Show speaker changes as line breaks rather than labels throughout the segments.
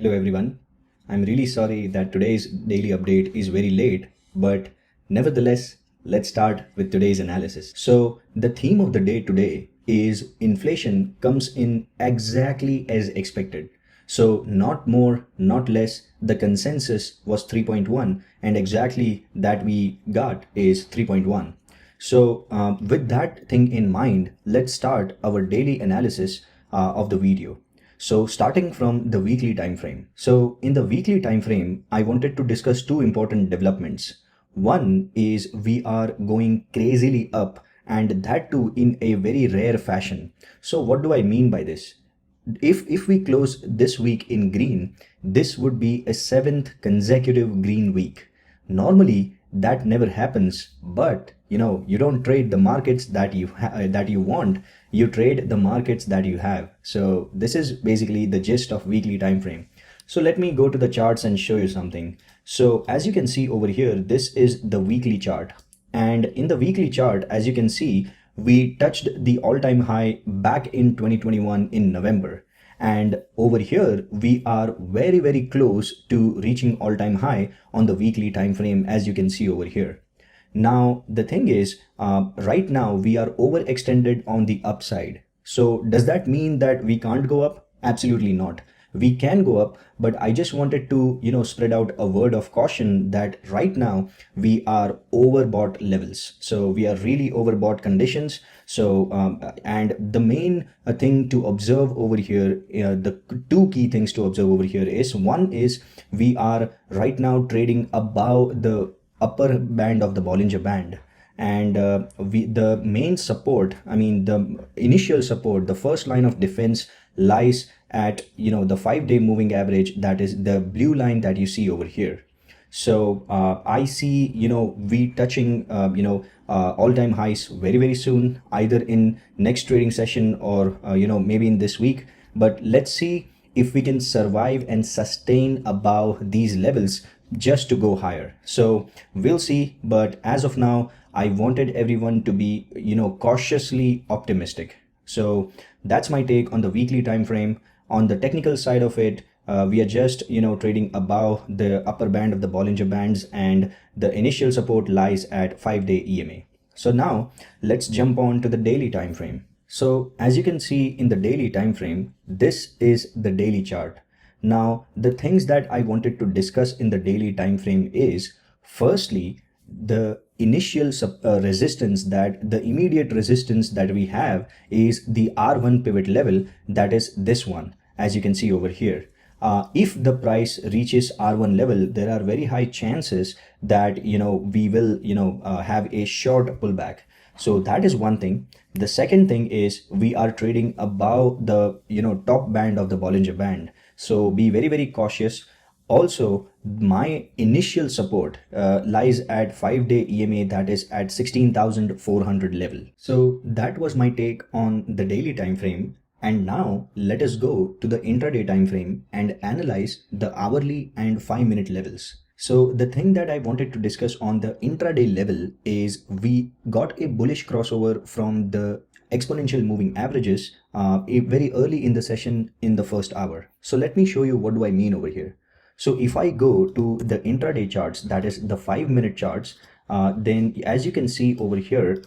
Hello everyone. I'm really sorry that today's daily update is very late, but nevertheless, let's start with today's analysis. So, the theme of the day today is inflation comes in exactly as expected. So, not more, not less. The consensus was 3.1, and exactly that we got is 3.1. So, with that thing in mind, let's start our daily analysis of the video. So starting from the weekly time frame. So in the weekly time frame, I wanted to discuss two important developments. One is we are going crazily up, and that too in a very rare fashion. So what do I mean by this? If we close this week in green, this would be a seventh consecutive green week. Normally that never happens, but you don't trade the markets that you want, you trade the markets that you have. So this is basically the gist of weekly time frame. So let me go to the charts and show you something. So as you can see over here, this is the weekly chart, and in the weekly chart, as you can see, we touched the all-time high back in 2021 in November. And over here, we are very, very close to reaching all-time high on the weekly time frame, as you can see over here. Now, the thing is, right now we are overextended on the upside. So does that mean that we can't go up? Absolutely not. We can go up, but I just wanted to, spread out a word of caution that right now we are overbought levels. So we are really overbought conditions. So, and the main thing to observe over here, the two key things to observe over here is, one is we are right now trading above the upper band of the Bollinger Band, and the main support, the initial support, the first line of defense lies at the 5-day moving average, that is the blue line that you see over here. So I see we touching all-time highs very, very soon, either in next trading session or maybe in this week. But let's see if we can survive and sustain above these levels just to go higher. So we'll see, but as of now, I wanted everyone to be cautiously optimistic. So that's my take on the weekly time frame. On the technical side of it, we are just trading above the upper band of the Bollinger Bands, and the initial support lies at 5-day EMA. So now let's jump on to the daily time frame. So as you can see in the daily time frame, this is the daily chart. Now the things that I wanted to discuss in the daily time frame is, firstly, the initial resistance, that the immediate resistance that we have is the R1 pivot level, that is this one, as you can see over here. If the price reaches R1 level, there are very high chances that we will have a short pullback. So that is one thing. The second thing is we are trading above the top band of the Bollinger Band. So be very, very cautious. Also, my initial support lies at 5-day EMA, that is at 16,400 level. So that was my take on the daily time frame. And now let us go to the intraday time frame and analyze the hourly and 5-minute levels. So the thing that I wanted to discuss on the intraday level is we got a bullish crossover from the exponential moving averages very early in the session in the first hour. So let me show you what do I mean over here. So if I go to the intraday charts, that is the 5-minute charts, then as you can see over here,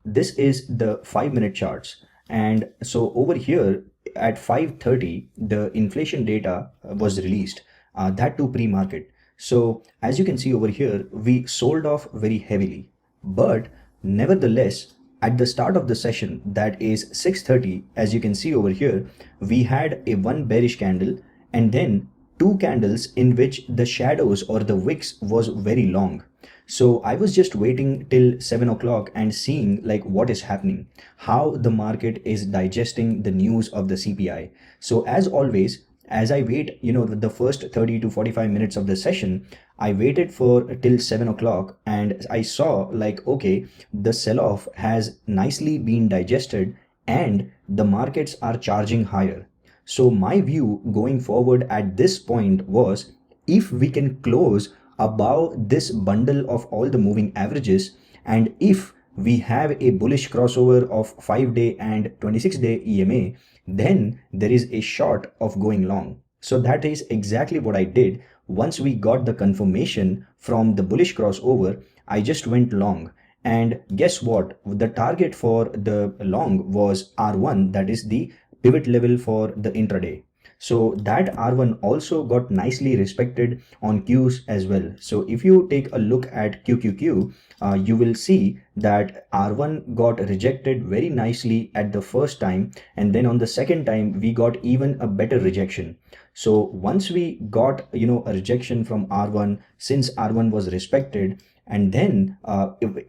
this is the 5-minute charts. And so over here at 5:30, the inflation data was released, that too pre-market. So as you can see over here, we sold off very heavily, but nevertheless, at the start of the session, that is 6:30, as you can see over here, we had a one bearish candle and then two candles in which the shadows or the wicks was very long. So I was just waiting till 7 o'clock and seeing like what is happening, how the market is digesting the news of the CPI. So as always, as I wait, the first 30 to 45 minutes of the session, I waited for till 7 o'clock and I saw like, okay, the sell-off has nicely been digested and the markets are charging higher. So my view going forward at this point was, if we can close above this bundle of all the moving averages, and if we have a bullish crossover of 5-day and 26-day EMA, then there is a shot of going long. So that is exactly what I did. Once we got the confirmation from the bullish crossover, I just went long. And guess what? The target for the long was R1, that is the pivot level for the intraday. So that R1 also got nicely respected on Qs as well. So if you take a look at QQQ, you will see that R1 got rejected very nicely at the first time, and then on the second time we got even a better rejection. So once we got a rejection from R1, since R1 was respected, and then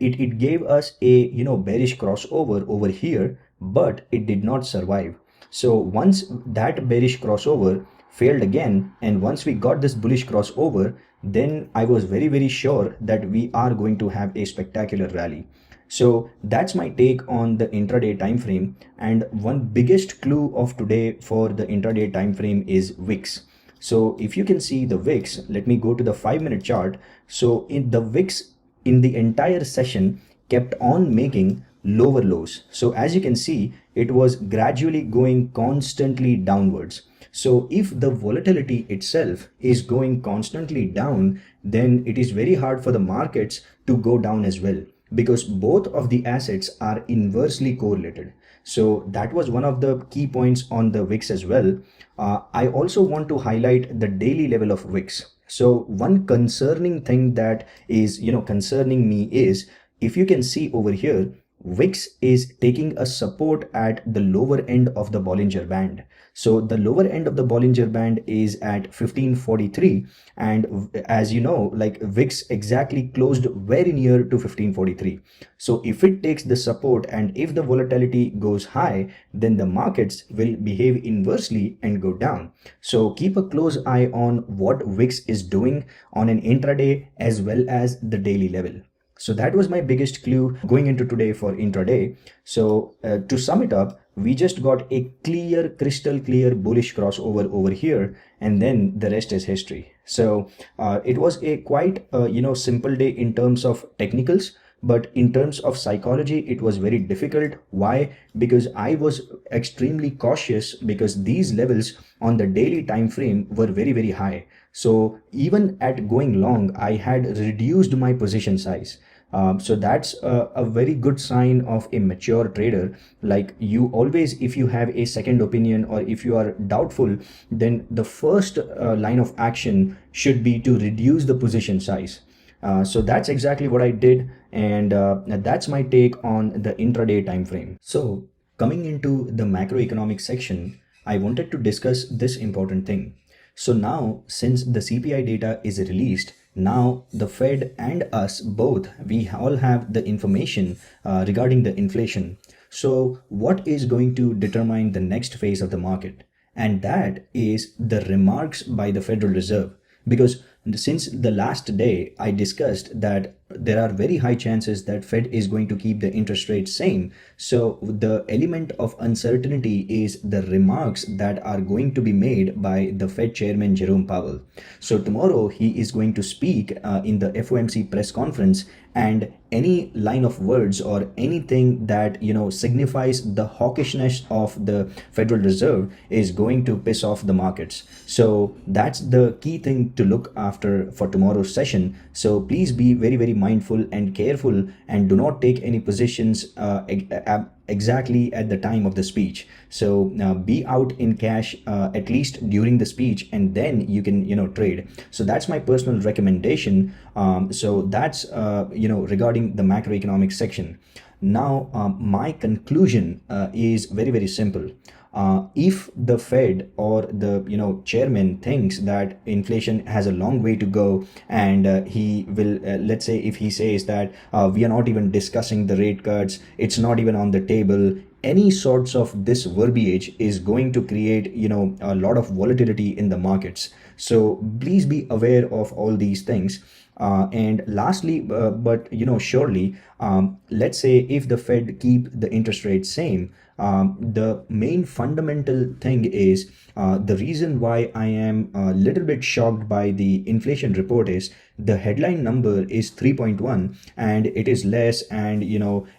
it gave us a bearish crossover over here, but it did not survive. So once that bearish crossover failed again, and once we got this bullish crossover, then I was very sure that we are going to have a spectacular rally. So that's my take on the intraday time frame. And one biggest clue of today for the intraday time frame is VIX. So if you can see the VIX, let me go to the 5-minute chart. So in the VIX in the entire session kept on making lower lows. So as you can see, it was gradually going constantly downwards. So if the volatility itself is going constantly down, then it is very hard for the markets to go down as well, because both of the assets are inversely correlated. So that was one of the key points on the VIX as well. I also want to highlight the daily level of VIX. So one concerning thing that is concerning me is, if you can see over here, VIX is taking a support at the lower end of the Bollinger Band. So the lower end of the Bollinger Band is at 1543, and as you know, like VIX exactly closed very near to 1543. So if it takes the support and if the volatility goes high, then the markets will behave inversely and go down. So keep a close eye on what VIX is doing on an intraday as well as the daily level. So that was my biggest clue going into today for intraday. So to sum it up, we just got a clear, crystal clear bullish crossover over here, and then the rest is history. So it was a quite simple day in terms of technicals, but in terms of psychology it was very difficult. Why? Because I was extremely cautious, because these levels on the daily time frame were very high. So even at going long, I had reduced my position size. So that's a very good sign of a mature trader. Like, you always, if you have a second opinion or if you are doubtful, then the first line of action should be to reduce the position size. So that's exactly what I did, and that's my take on the intraday time frame. So coming into the macroeconomic section, I wanted to discuss this important thing. So now, since the CPI data is released, now the Fed and us both, we all have the information regarding the inflation. So what is going to determine the next phase of the market? And that is the remarks by the Federal Reserve. Because since the last day, I discussed that there are very high chances that Fed is going to keep the interest rate same. So the element of uncertainty is the remarks that are going to be made by the Fed chairman Jerome Powell. So tomorrow he is going to speak in the FOMC press conference, and any line of words or anything that signifies the hawkishness of the Federal Reserve is going to piss off the markets. So that's the key thing to look after for tomorrow's session. So please be very mindful and careful, and do not take any positions exactly at the time of the speech. So be out in cash at least during the speech, and then you can trade. So that's my personal recommendation. So that's regarding the macroeconomic section. Now my conclusion is very simple. If the Fed or the chairman thinks that inflation has a long way to go, and he will let's say if he says that we are not even discussing the rate cuts, it's not even on the table, any sorts of this verbiage is going to create a lot of volatility in the markets. So please be aware of all these things. And lastly, but surely, let's say if the Fed keep the interest rate same, the main fundamental thing is the reason why I am a little bit shocked by the inflation report is the headline number is 3.1 and it is less, and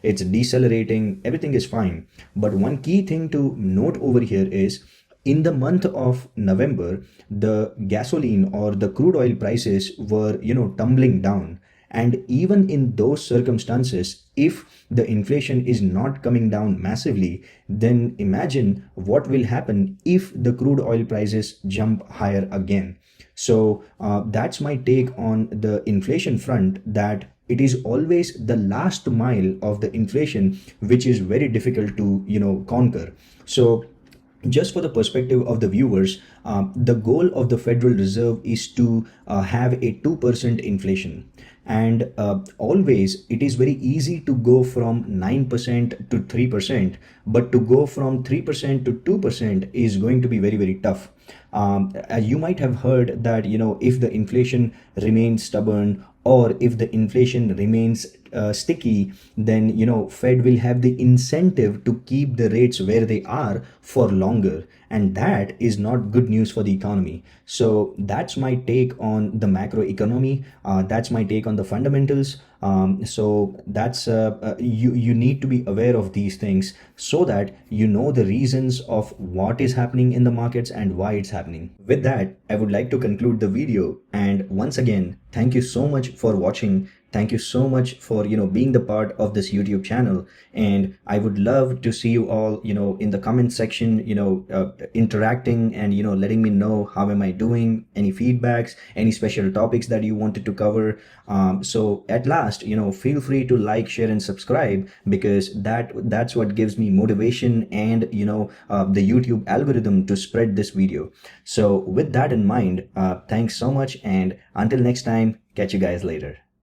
it's decelerating, everything is fine. But one key thing to note over here is in the month of November, the gasoline or the crude oil prices were, tumbling down. And even in those circumstances, if the inflation is not coming down massively, then imagine what will happen if the crude oil prices jump higher again. So that's my take on the inflation front, that it is always the last mile of the inflation which is very difficult to conquer. So just for the perspective of the viewers, the goal of the Federal Reserve is to have a 2% inflation. And always it is very easy to go from 9% to 3%, but to go from 3% to 2% is going to be very, very tough. You might have heard that, if the inflation remains stubborn, or if the inflation remains sticky, then Fed will have the incentive to keep the rates where they are for longer, and that is not good news for the economy. So that's my take on the macroeconomy. That's my take on the fundamentals. So that's you need to be aware of these things so that you know the reasons of what is happening in the markets and why it's happening. With that, I would like to conclude the video, and once again, thank you so much for watching. Thank you so much for being the part of this YouTube channel, and I would love to see you all in the comment section, interacting and letting me know how am I doing, any feedbacks, any special topics that you wanted to cover. So at last, feel free to like, share, and subscribe, because that's what gives me motivation and the YouTube algorithm to spread this video. So with that in mind, thanks so much, and until next time, catch you guys later.